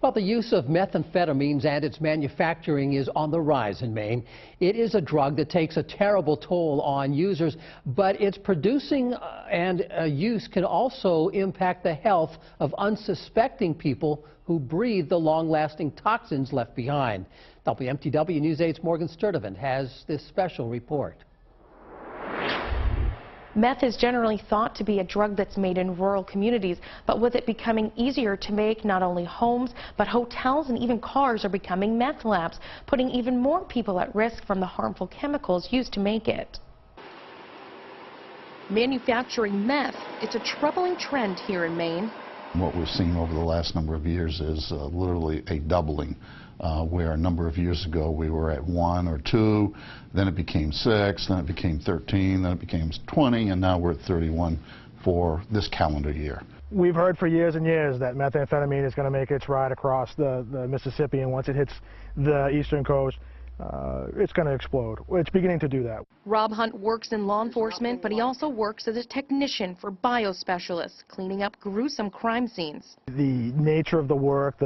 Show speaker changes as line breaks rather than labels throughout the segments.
Well, the use of methamphetamines and its manufacturing is on the rise in Maine. It is a drug that takes a terrible toll on users, but its producing and use can also impact the health of unsuspecting people who breathe the long-lasting toxins left behind. WMTW News 8's Morgan Sturdivant has this special report.
Meth is generally thought to be a drug that's made in rural communities, but with it becoming easier to make, not only homes, but hotels and even cars are becoming meth labs, putting even more people at risk from the harmful chemicals used to make it. Manufacturing meth, it's a troubling trend here in Maine.
What we've seen over the last number of years is literally a doubling, where a number of years ago we were at 1 or 2, then it became 6, then it became 13, then it became 20, and now we're at 31 for this calendar year.
We've heard for years and years that methamphetamine is going to make its ride across the Mississippi, and once it hits the eastern coast, it's going to explode. It's beginning to do that.
Rob Hunt works in law enforcement, but he also works as a technician for biospecialists, cleaning up gruesome crime scenes.
The nature of the work,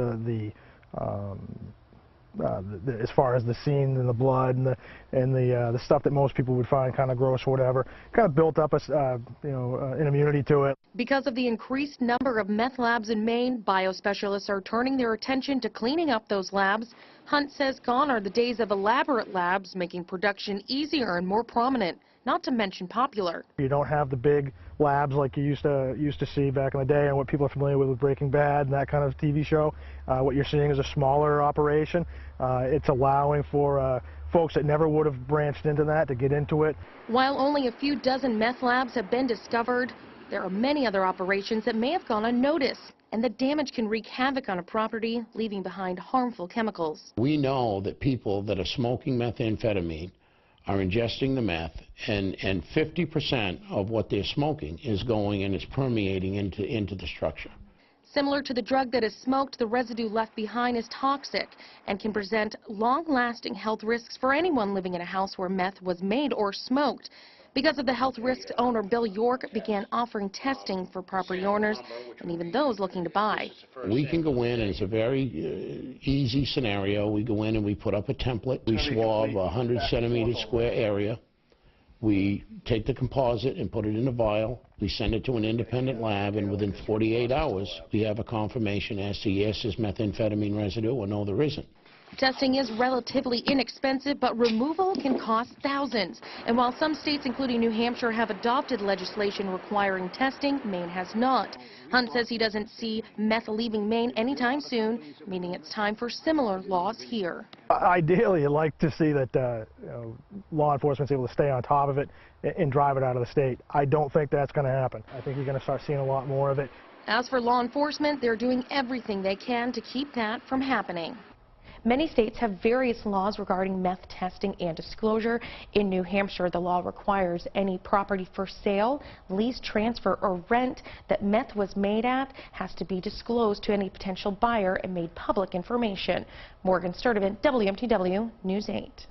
as far as the scene and the blood and the stuff that most people would find kind of gross or whatever, kind of built up an immunity to it.
Because of the increased number of meth labs in Maine, biospecialists are turning their attention to cleaning up those labs. Hunt says gone are the days of elaborate labs, making production easier and more prominent, not to mention popular.
You don't have the big labs like you used to see back in the day, and what people are familiar with Breaking Bad and that kind of TV show. What you're seeing is a smaller operation. It's allowing for folks that never would have branched into that to get into it.
While only a few dozen meth labs have been discovered, there are many other operations that may have gone unnoticed, and the damage can wreak havoc on a property, leaving behind harmful chemicals.
We know that people that are smoking methamphetamine are ingesting the meth, and 50% of what they're smoking is going and is permeating into the structure.
Similar to the drug that is smoked, the residue left behind is toxic and can present long-lasting health risks for anyone living in a house where meth was made or smoked. Because of the health risks, owner Bill York began offering testing for property owners and even those looking to buy.
We can go in, and it's a very easy scenario. We go in and we put up a template. We swab a 100-centimeter square area. We take the composite and put it in a vial. We send it to an independent lab, and within 48 hours, we have a confirmation as to yes, there's methamphetamine residue, or no, there isn't.
Testing is relatively inexpensive, but removal can cost thousands. And while some states, including New Hampshire, have adopted legislation requiring testing, Maine has not. Hunt says he doesn't see meth leaving Maine anytime soon, meaning it's time for similar laws here.
Ideally, I'd like to see that law enforcement's able to stay on top of it and drive it out of the state. I don't think that's going to happen. I think you're going to start seeing a lot more of it.
As for law enforcement, they're doing everything they can to keep that from happening. Many states have various laws regarding meth testing and disclosure. In New Hampshire, the law requires any property for sale, lease, transfer, or rent that meth was made at has to be disclosed to any potential buyer and made public information. Morgan Sturdivant, WMTW News 8.